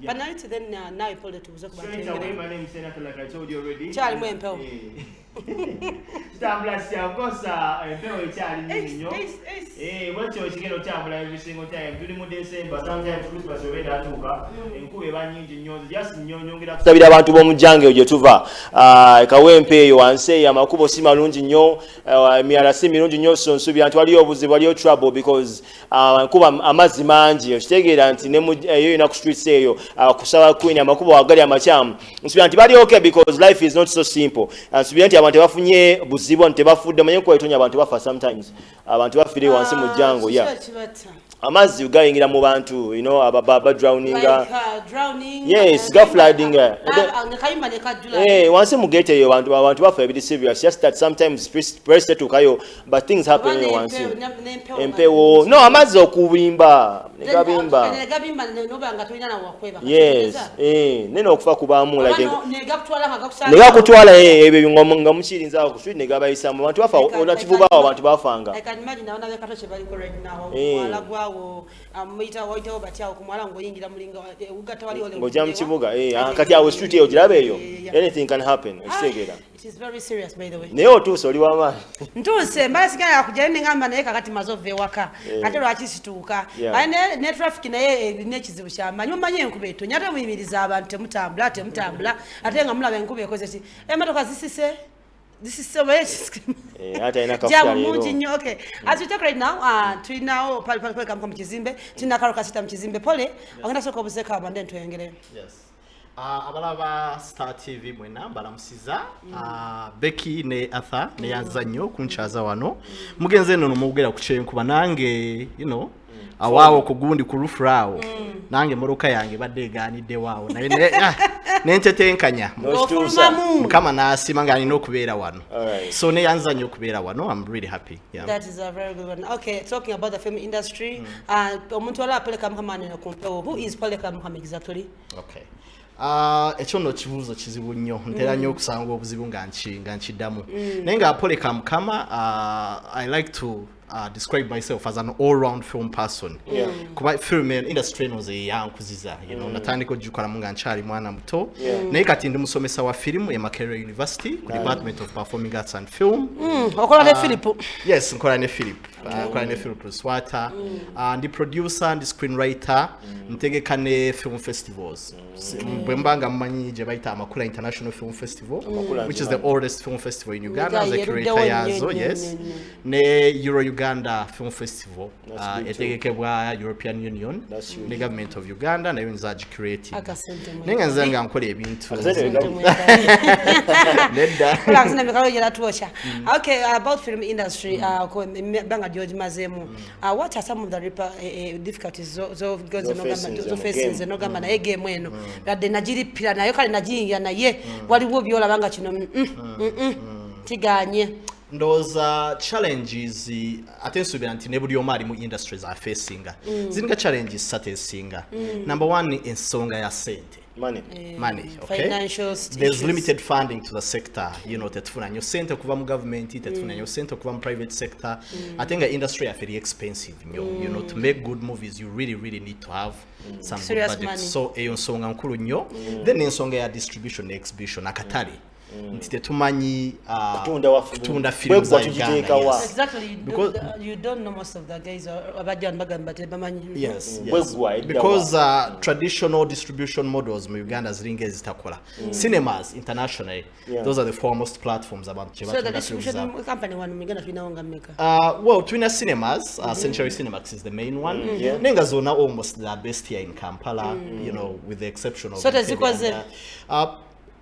But now then now you pulled it to my name is Senator, like I told you already. Charlie Mwempo. Bless you, of course, very Charlie. What's your chicken table every single time? Do the more December, sometimes Christmas already at Tuka, and Kuba just Sabida want to bomb jungle, you tuva. Kawempe, you and say, Amakubo Simalunji, Miara Simirunji, so Subi, and Twalio was the trouble because Kuba Amazimanji, Steged, and Nemu Street say, Kusawa Queen, Amakubo, Agadia Macham. So antibody okay because life is not so simple. And Subianti, I want to have Buzibo, and Tebafu, the Mayako, Tonya, want to offer sometimes. I want to have video once in Mujango, yeah. Amazi ugaingira mu bantu, you know, ababa drowning. Drowning. Yes, go flooding. Once you get here, want to have a bit serious. Just that sometimes press to kayo, but things happen once. Empewo. No, amazi okubimba. Negabimba. Yes. Neno okufa kubamu like. Negakutwala ebyo ngomonga muchirinza ku street negabayisa mu bantu bafa olachivuba abantu bafanga. I can imagine now that katoche bali correct now. Amita waito batia okumwala ngoyingira mulinga ugata wali ole ngoja mchibuga kati awo street yo jirabe yo anything can happen ekigera it is very serious by the way neyo tu soli wama ntuse mbala sikaya kujani ngamba naye kakati mazove waka ate lwakisituka ane ne traffic naye nekizibu kyama nyumanye enkubeto nyate muyimiriza abantu temutambula ate nga mulabe enkube ekozesi emotoka zisise. This is so much. Okay. As we talk right now, to now, Pal come Chizimbe, Tina Karakasita Chizimbe Pole, I'm going to talk about Zeka and then to England. Yes. Abalaba Star TV mwena balamusiza Becky ne Arthur ne yanzanyo kunchaza wano mugenze no mugera kuchenkuba nange you know awawo kugundi ku roof rawo nange moroka yange badde ganidde wawo naye nentetenkanya kama nasima ngani no kubeera wano so ne yanzanyo kubeera wano I'm really happy. That is a very good one. Okay, talking about the film industry omuntu wala apeleka mkamani na kumpewo who is peleka mkamani exactly? Okay. Ekyo no kibuzo kizibu nnyo ntera nnyo okusanga obuzibu nga nkidamu naye nga apoleka mukama I like to describe myself as an all-round film person. Kuba film industry no ze yankuziza you know natandika ojukala munga nchali mwana muto naye kati ndi musomesa wa film ya Makerere University ku Department of Performing Arts and Film. Okola ne Philip? Yes, nkola ne Philip. Nkola ne Philip Swata ndi producer and screenwriter ntegeka ne film festivals. Bwembanga mmanyi je baita Amakula International Film Festival which is the oldest film festival in Uganda as a curator yazo. Yes. Ne Uganda Film Festival, etegekebwa European Union, the government of Uganda, na yunzaji creative. Nenga nzanga nkole ebintu. Okay, about film industry, banga George Mazemu. What are some of the difficulties of faces no gamba na ege mweno? That the Najiri pila na yoka Najiri na ye waliwo byola banga kino tiganye. Those challenges atensubira nti nebuli omali mu industries are facing zinga challenges sate singa number one ensonga ya sente money okay financial there's limited funding to the sector you know tetufuna nyo center kuva mu government tetufuna nyo center kuva mu private sector I think the industry are very expensive you know to make good movies you really need to have some good budget money. So eyo nsonga nkulu nyo then ensonga ya distribution exhibition akatali ntite tumanyi kutunda films za Uganda. Yes. Exactly. Because you don't know most of the guys abajan bagamba tebamanyi. Yes. Because traditional distribution models mu Uganda ziringe zitakola. Cinemas internationally those are the foremost platforms about so the distribution company one Uganda finawanga maker. Well, Twina Cinemas, Century Cinemax is the main one. Nenga zona almost the best here in Kampala, you know, with the exception of so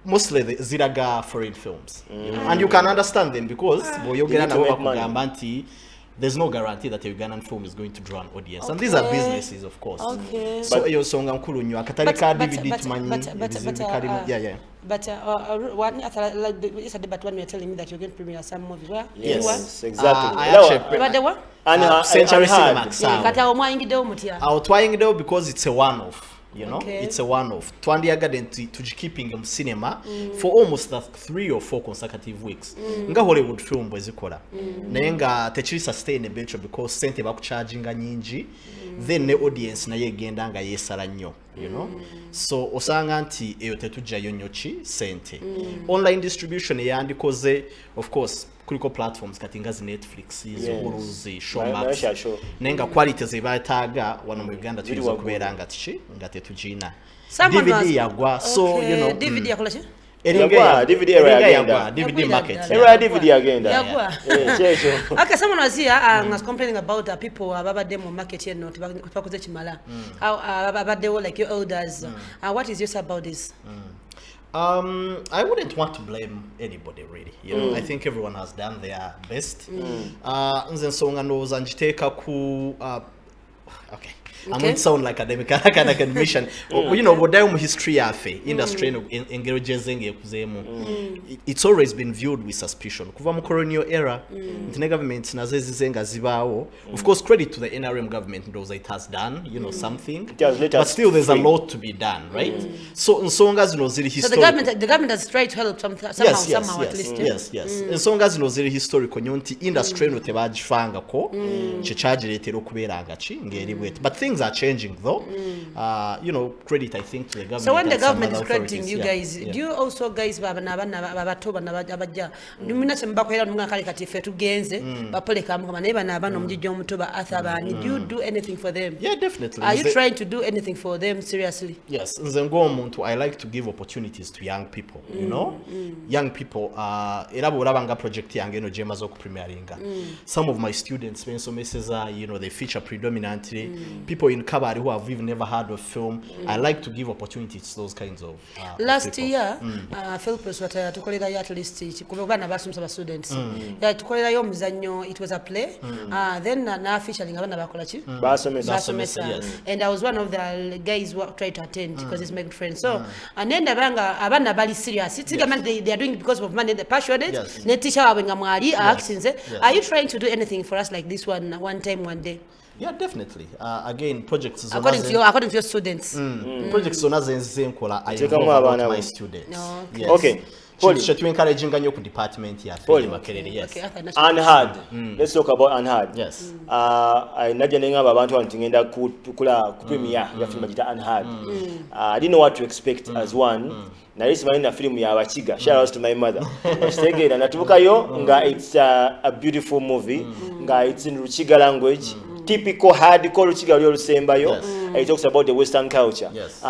mostly the ziraga foreign films and you can understand them because there's no guarantee that a Ugandan film is going to draw an audience and these are businesses of course so your song nkulu nyo akatalika DVD tumanyi but one is a debate when you're telling me that you're going to premiere some movies where yes exactly but the what and Century Cinemax kata omwa ingide omutia I'll trying though because it's a one off you know. Okay. It's a one-off. Twandiagadde tugikeeping mu cinema for almost 3 or 4 consecutive weeks. Nga Hollywood film bwe zikola. Naye nga tekiri sustainable because sente bakucharginga nyingi. Then ne audience naye egenda nga yeesala nnyo, you know. So osanga nti eyo tetujjayo nnyo ki sente. Online distribution eyandikoze, of course, kuliko platforms kati nga zi Netflix, Hulu, Showmax. Nenga quality ze bataaga wano mu Uganda tulizo kubeera nga tiki nga tetugina. DVD yagwa, so you know. DVD yakola ki? DVD agenda. DVD market. DVD agenda. Okay, someone was here was complaining about people ababadde mu market here not bakoze kimala. How ababadde like your elders. What is yours about this? I wouldn't want to blame anybody really. You know, I think everyone has done their best. Nze nsonga ndowooza njiteeka ku okay. I'm going to sound like an academician. You know, what history yafe industry engero jezenge ekuzemu. It's always been viewed with suspicion. Kuva mu colonial era, the government nazo ezizenga zibaawo. Of course, credit to the NRM government those it has done, you know, something. But still there's a lot to be done, right? So nsonga zino ziri historical. So the government has tried to help somehow at least. Yes. Nsonga zino ziri historical nyonti industry no tebagifangako kyechagireetera okubeeranga ki ngeri bwete. But things are changing though. You know, credit I think to the government. So when the government is crediting you guys, do you also guys babatoba nabajja lumina sembakwera lunga kale kati fe tugenze bapoleka mukama naye bana abana omujjo omutoba athaba. Do you do anything for them? Yeah, definitely. Are you trying to do anything for them seriously? Yes, nze ng'omuntu I like to give opportunities to young people, you know. Young people era bw'olabanga project yange eno gye maze okupremieringa. Some of my students bensomeseza, you know, they feature predominantly people in Kabari who have even never heard of film. I like to give opportunities to those kinds of last people. year Philpus tukolera at least kuba bana basomesa students tukolera yo muzanyo, it was a play then na featuring abana bakola ki basomesa, and I was one of the guys who tried to attend because it's my good friend. So anenda banga abana bali serious, it's they are doing it because of money, the passionate ne teacher wawe nga mwali akinze. Are you trying to do anything for us like this one time one day? Yeah, definitely. Again, projects according to your students. Projects zona zenkola I involve my students. No, okay. Yes. Okay. To encouraging ganyo ku department ya Makerere, yes. Okay, Unheard. Let's talk about Unheard. Yes. I najja nenga abantu wantingenda kukula premiere ya film jita Unheard. I didn't know what to expect as one. Na lisi manina film ya Abachiga. Shout out to my mother. Wastegera natubukayo nga it's a beautiful movie. Nga it's in Ruchiga language. Typical hardcore Ruchiga lyo lusembayo. It talks about the Western culture. Yes.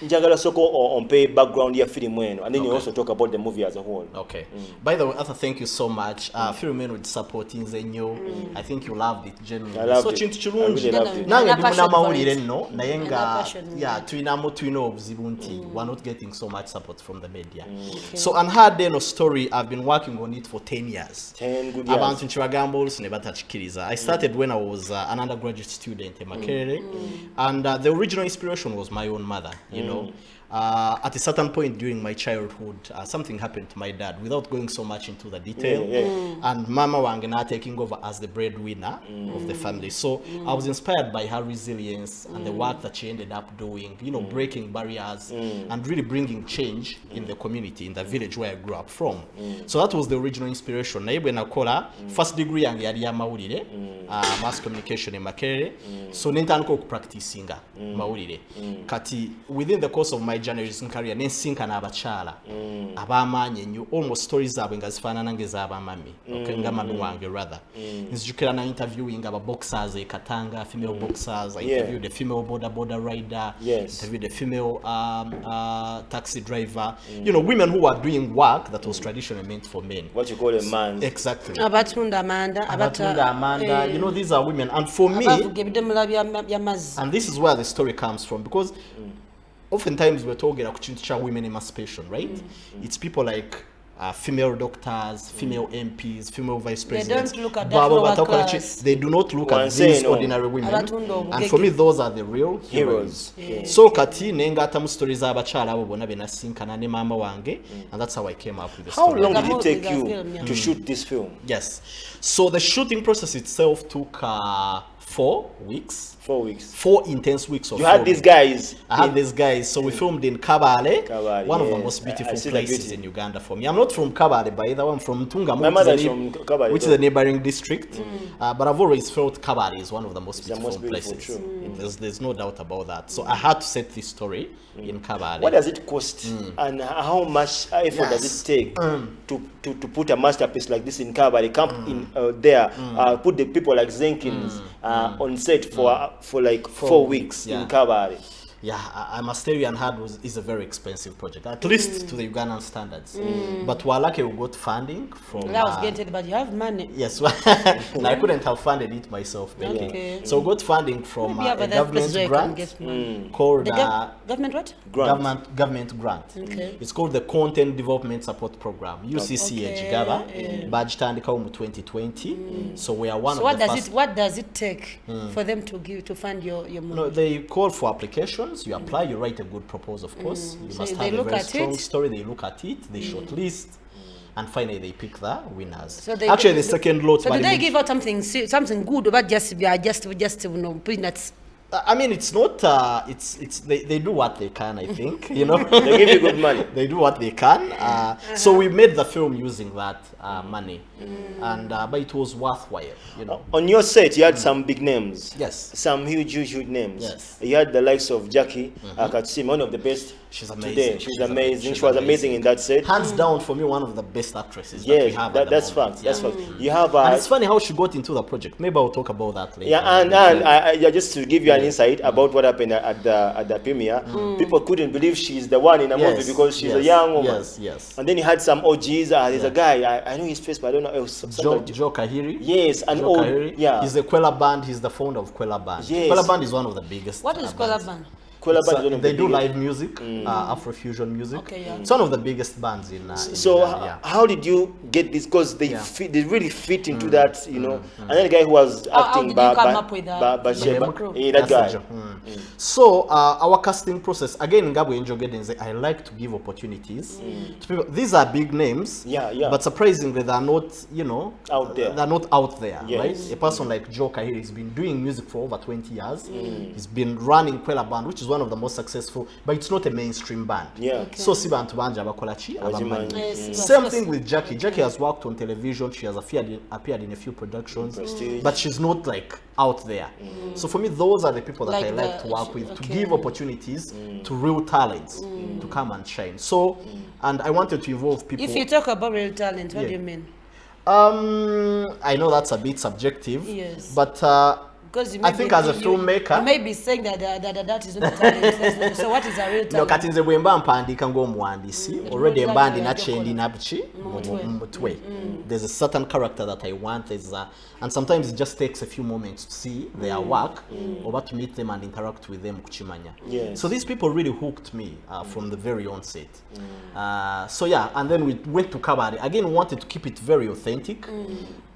Njagala soko on pay background ya film eno, and then you also talk about the movie as a whole. Okay. By the way, Arthur, thank you so much. Film eno supporting zenyo. I think you loved it genuinely. I loved so it. chintu chirungi. Nange ndi munamawulire nno naye nga tulina obuzibu nti we're not getting so much support from the media. So Unheard eno story, I've been working on it for 10 years. 10 good years. Abantu nchibagamba olusi ne batachikiriza. I started when I was an undergraduate student in Makerere. And the original inspiration was my own mother, you know. At a certain point during my childhood, something happened to my dad without going so much into the detail. And Mama Wangena taking over as the breadwinner of the family. So I was inspired by her resilience and the work that she ended up doing, you know, breaking barriers and really bringing change in the community, in the village where I grew up from. So that was the original inspiration. Naibwe nakola, first degree yange yali ya mawulire, mass communication in Makerere. So nentandika okupracticinga mawulire. Kati within the course of my journalism career nensinkana abakyala abamaanye nnyo almost stories zaabwe nga zifaanana ng'ez'abamami nga mami wange rather nzijukira na interviewing aba boxers e Katanga, female boxers. I interviewed a female border rider, interviewed a female taxi driver, you know, women who are doing work that was traditionally meant for men, what you call a man. Exactly. abatunda amanda, you know, these are women, and for me, and this is where the story comes from, because oftentimes we're talking about women emancipation, right? It's people like female doctors, female MPs, female vice presidents. They don't look at that lower class. They do not look at these ordinary women. And for me, those are the real heroes. So kati nenga tamu stories abachala abo bona benasinkana ne mama wange, and that's how I came up with the story. How long did it take you to shoot this film? Yes. So the shooting process itself took 4 weeks. 4 weeks. 4 intense weeks of You had these guys. I had these guys. So we filmed in Kabale, Kabale, one of the yes. most beautiful I see the places beauty. in Uganda for me. I'm not from Kabale, by the way. I'm from Tunga, My mother is from Kabale, which is though. a neighboring district. But I've always felt Kabale is one of the most It's the beautiful most beautiful, places. true. There's no doubt about that. So I had to set this story in Kabale. What does it cost and how much effort does it take to put a masterpiece like this in Kabale, camp in there, put the people like Zenkins on set for like 4 weeks in Kabale? Yeah, I must tell you, and hard is a very expensive project, at least to the Ugandan standards. But we're lucky we got funding from. I was getting, but you have money. Yes, and I couldn't have funded it myself. Okay. So we got funding from a government grant called government what? Government grant. Okay. It's called the Content Development Support Program. UCCA Gigaba, Bajitandika mu 2020. So we are one So of the first. what does it take for them to fund your movie? No, they call for applications. You apply, you write a good proposal, of course. You must have a very strong story. They look at it, they shortlist, and finally they pick the winners. So actually, the second lot. So do they give out something good, or just peanuts? I mean, it's not. They do what they can. I think you know. They give you good money. They do what they can. So we made the film using that money, and but it was worthwhile. You know. On your set, you had some big names. Yes. Some huge names. Yes. You had the likes of Jackie Akatsima, one of the best. She's amazing. Today. She's amazing. She was amazing in that set. Hands down for me, one of the best actresses. Yes, that we have that's fact. That's fact. You have. And it's funny how she got into the project. Maybe I'll talk about that later. Yeah, and just to give you an insight about what happened at the premiere, people couldn't believe she's the one in the movie because she's a young woman. Yes. And then you had some OGs. There's a guy. I know his face, but I don't know. Joe Kahiri. Yes, an old. Kahiri. Yeah. He's the Kwela Band. He's the founder of Kwela Band. Yes. Kwela Band is one of the biggest. What is Kwela Band? They do live music, Afrofusion music. Okay, yeah. It's one of the biggest bands in. So how did you get this? Because they really fit into that, you know. And then the guy who was acting, how did you come up with that guy. So our casting process again, Ngabwe Angel Gedenze, I like to give opportunities to people. These are big names, but surprisingly they're not, you know, out there. They're not out there, Yes. right? A person like Joe Kahiri has been doing music for over 20 years. He's been running Kwela Band, which is one of the most successful, but it's not a mainstream band. So Sibantu Banja Bakolachi. Same thing with Jackie. Jackie has worked on television. She has appeared in a few productions, but she's not like out there. So for me, those are the people that I like to work with, to give opportunities to real talents to come and shine. So, and I wanted to involve people. If you talk about real talent, what do you mean? I know that's a bit subjective, but I think as a filmmaker, you may be saying that is not a talent. So what is a real talent? No, katinze bwemba mpandika ng'omuwandiisi already embandi nachendi nabiki mutwe. There's a certain character that I want, and sometimes it just takes a few moments to see their work or to meet them and interact with them kuchimanya. So these people really hooked me from the very onset. So yeah, and then we went to Kabale. Again, we wanted to keep it very authentic.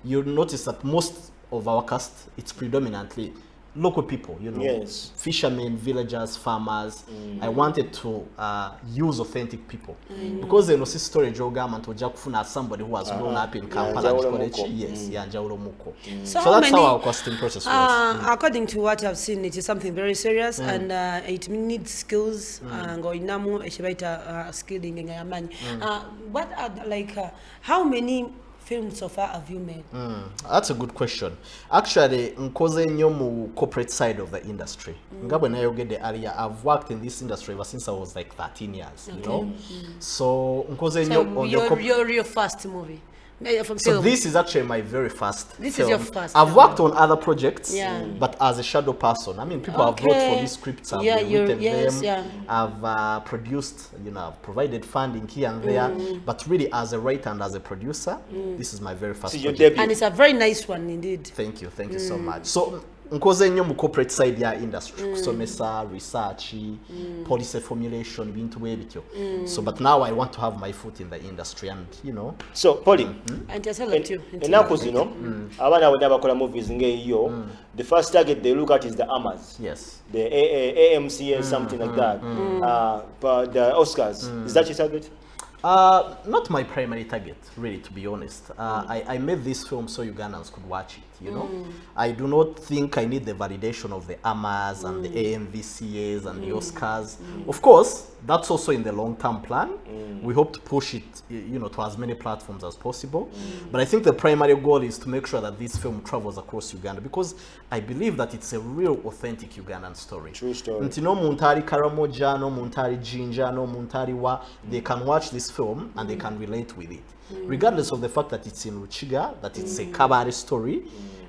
You'll notice that most of our cast, it's predominantly local people, you know, fishermen, villagers, farmers. I wanted to use authentic people because they know this story government as somebody who has grown up in Kampala. So that's how our casting process was. According to what I've seen, it is something very serious and it needs skills. What are how many films so far have you made? That's a good question. Actually, nkoze nnyo mu corporate side of the industry. Ngabwe nayogedde earlier, I've worked in this industry ever since I was like 13 years, you know. So nkoze nnyo on your first movie. So this is actually my very first This film. is your first I've worked on other projects, but as a shadow person. I mean, people have wrote for these scripts, I've written them, I've produced, you know, I've provided funding here and there, but really as a writer and as a producer, this is my very first project. And it's a very nice one indeed. Thank you so much. So nkoze nnyo mu corporate side ya industry, kusomesa, research, policy formulation, bintu bwebityo. So but now I want to have my foot in the industry and, you know. So Pauline, and just hello too. You know, abana when bakola movies ngeyo, the first target they look at is the Amas. Yes. The AMCA something like that. But the Oscars, is that your target? Not my primary target, really, to be honest. I made this film so Ugandans could watch it, you know. I do not think I need the validation of the AMAs and the AMVCAs and the Oscars. Of course, that's also in the long-term plan. We hope to push it, you know, to as many platforms as possible. But I think the primary goal is to make sure that this film travels across Uganda, because I believe that it's a real, authentic Ugandan story. True story. Nti no Muntari Karamoja, no Muntari Jinja, no Muntari Wa, they can watch this film and they can relate with it. Regardless of the fact that it's in Ruchiga, that it's a Kabare story,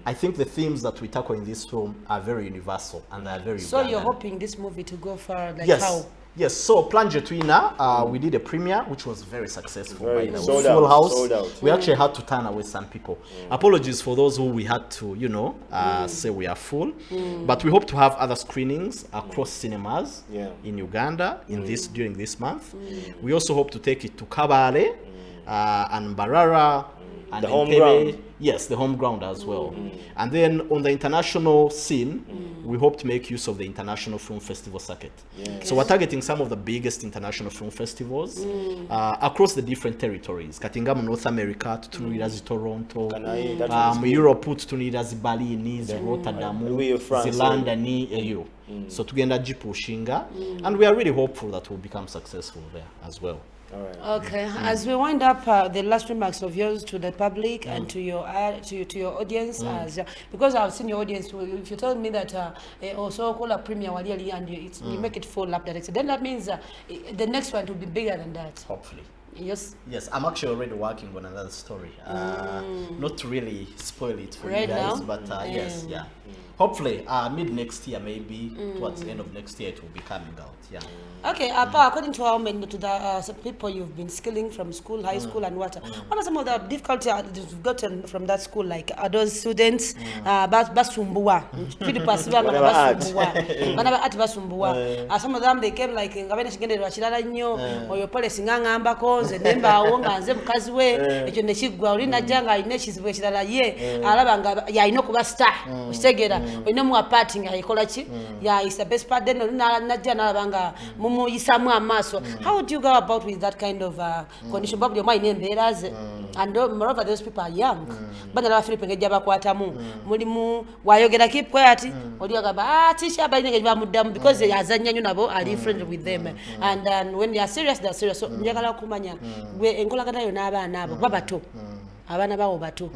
I think the themes that we tackle in this film are very universal and they are very So Ugandan. you're hoping this movie to go far, like Yes. how? Yes, so Plunge Twina, we did a premiere which was very successful. Very By the way. sold Full out, house. sold out. We actually had to turn away some people. Apologies for those who we had to, you know, say we are full. But we hope to have other screenings across cinemas in Uganda during this month. We also hope to take it to Kabale and Mbarara and The home Entebbe. ground. Yes, the home ground as well. And then on the international scene, we hope to make use of the international film festival circuit. So we're targeting some of the biggest international film festivals across the different territories. Katinga mu North America, tutunulira zi Toronto, Europe tutunulira zi Berlin, zi Rotterdam, zi London, eyo. So tugenda jipushinga, and we are really hopeful that we'll become successful there as well. All right. Okay, as we wind up, the last remarks of yours to the public and to your audience, as because I've seen your audience. If you tell me that also call a premiere and you make it full up that, then that means the next one will be bigger than that. Hopefully. Yes. Yes, I'm actually already working on another story. Not to really spoil it for Right you guys, now? but yes, yeah. Hopefully, mid next year, maybe towards the end of next year, it will be coming out. Yeah. Okay, according to how many to the some people you've been skilling from school, high school, and what are some of the difficulties you've gotten from that school? Like are those students basumbuwa, some of them they came like ngabene shingende rwachirala nnyo oyo pole singangamba ko nze nemba awonga nze mukazi we ekyo nekigwa olina janga ine kizibwe kirala ye alaba nga ya ino kuba star ukitegera ino mu aparting ayikola ki ya is the best part then najja nalabanga mumuyisamu amaso. How do you go about with that kind of condition? Babu your mind embeeraze and moreover those people are young bana la Philip ngejja bakwatamu mulimu wayogera keep quiet oli agamba tisha baine ngejja bamuddamu because yazanya nnyo nabo are friendly with them and when they are serious they are serious. So njagala kumanya gwe enkolagana yo n'abaana abo babato abaana bawo bato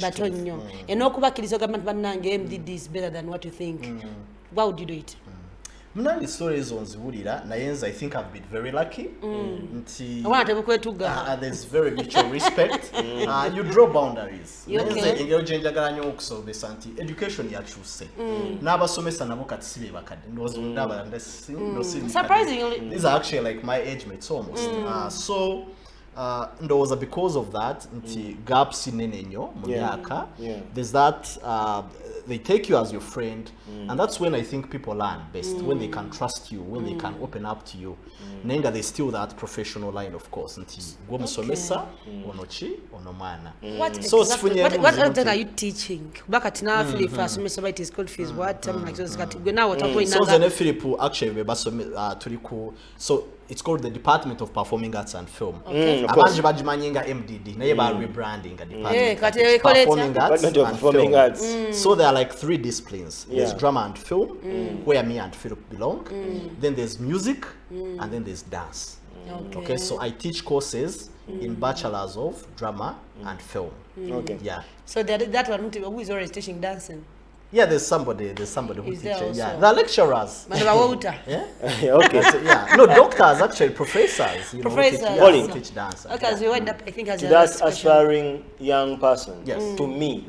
bato nnyo enokubakkiriza ogamba bannange MDD is better than what you think. Why would you do it? Mnani stories on Ziwulira, Nayenza, I think I've been very lucky. There's very mutual respect. You draw boundaries. Education ya chuse. N'abasomesa nabo kati sibe bakadde. Surprisingly, these are actually like my age mates almost. So ndowooza because of that nti gaps nene nnyo mu myaka. There's that they take you as your friend and that's when I think people learn best, when they can trust you, when they can open up to you. Nenga there's still that professional line of course nti gwe musomesa onochi onomwana. What exactly are you teaching? Bakati na Philip asomesa it is called fees what like those kati gwe nawo tapo so zene Philip actually we basome tuli ku so it's called the Department of Performing Arts and Film. Abanji bajimanyinga MDD naye ba rebranding a department of performing arts. So there are like 3 disciplines. There's drama and film, where me and Philip belong. Then there's music, and then there's dance. Okay, so I teach courses in bachelors of drama and film. Yeah. So that one who is already teaching dancing. Yeah, there's somebody who teaches. Yeah, the lecturers. Okay. Yeah, no, doctors actually, professors. Who teach dance. Okay, as we wind up, I think as to that aspiring young person, to me,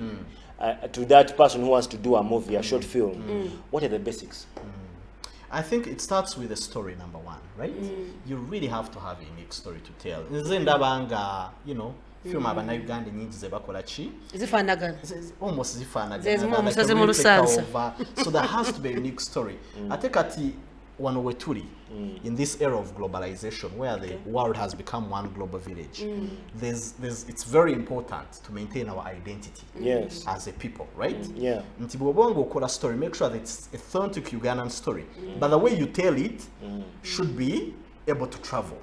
to that person who wants to do a movie, a short film, what are the basics? I think it starts with a story, number one, right? You really have to have a unique story to tell. You know, film abana Uganda nyingi zebakola chi zifanagana almost zifanagana so there has to be a unique story. Ate kati wano wetuli in this era of globalization where the world has become one global village, it's very important to maintain our identity as a people, right? Nti bwobongo ukola story, make sure that it's authentic Ugandan story, but the way you tell it should be able to travel.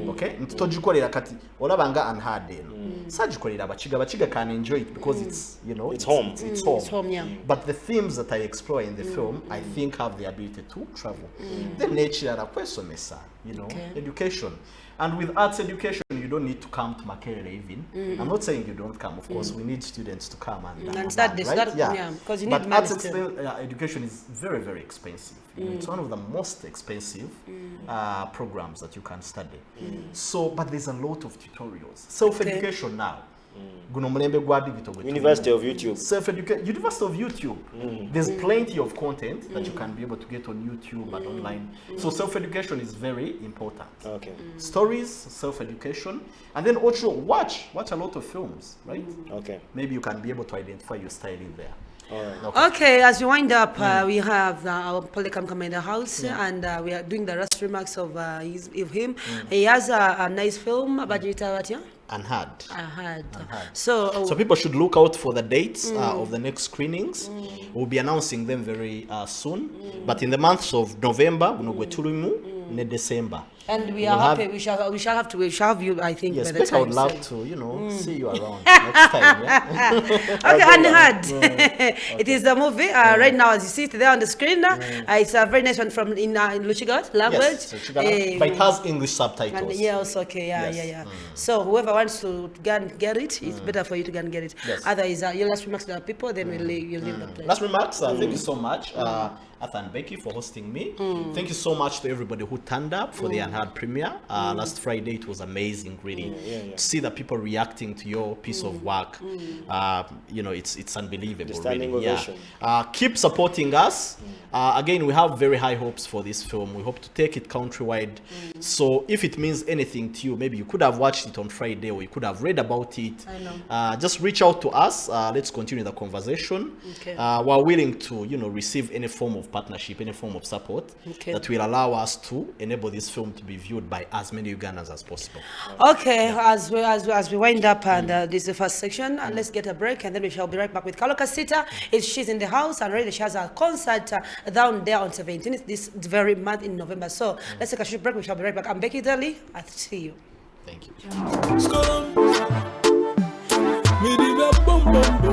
Okay? Ntojikolera kati olabanga unhard eno. Sajikolera abachiga can enjoy it because it's, you know, it's home. It's home. It's home, yeah. But the themes that I explore in the film, I think have the ability to travel. The nature of kwesomesa, you know, education. And with arts education, you don't need to come to Makerere even. I'm not saying you don't come. Of course, we need students to come and start this, right? yeah, because you need but money arts still. education is very, very expensive. You know, it's one of the most expensive programs that you can study. So, but there's a lot of tutorials. Self-education now. University of YouTube. Self-education, University of YouTube. There's plenty of content that you can be able to get on YouTube and online. So self-education is very important. Okay. Stories, self-education, and then also watch a lot of films, right? Okay. Maybe you can be able to identify your style in there. Okay, as we wind up, we have our Polycam come in the house, and we are doing the last remarks of him. He has a nice film about Unheard. So people should look out for the dates of the next screenings. We'll be announcing them very soon. But in the months of November, December. And we are happy. We shall have you. I think. Yes, by the time, I would love to, you know, see you around next time. Yeah? Okay, Unheard. It is the movie right now, as you see it there on the screen. It's a very nice one from in Uganda'S language. Yes, but it has English subtitles. And yes, okay, yeah. So whoever wants to go and get it, it's better for you to go and get it. Yes. Otherwise, your last remarks to the people, then you'll leave the place. Last remarks. Thank you so much. Arthur and Becky for hosting me. Thank you so much to everybody who turned up for the Unheard premiere. Last Friday it was amazing, really. To see the people reacting to your piece of work. You know, it's unbelievable, really. Keep supporting us. Again, we have very high hopes for this film. We hope to take it countrywide. So if it means anything to you, maybe you could have watched it on Friday or you could have read about it. I know. Just reach out to us. Let's continue the conversation. Okay. We're willing to, you know, receive any form of partnership, any form of support that will allow us to enable this film to be viewed by as many Ugandans as possible. Okay, as we wind up, and this is the first section, and let's get a break, and then we shall be right back with Kaloka Sita. She's in the house, and already she has a concert down there on 17th this very month in November. So let's take a short break. We shall be right back. I'm Becky Daly. I'll see you. Thank you.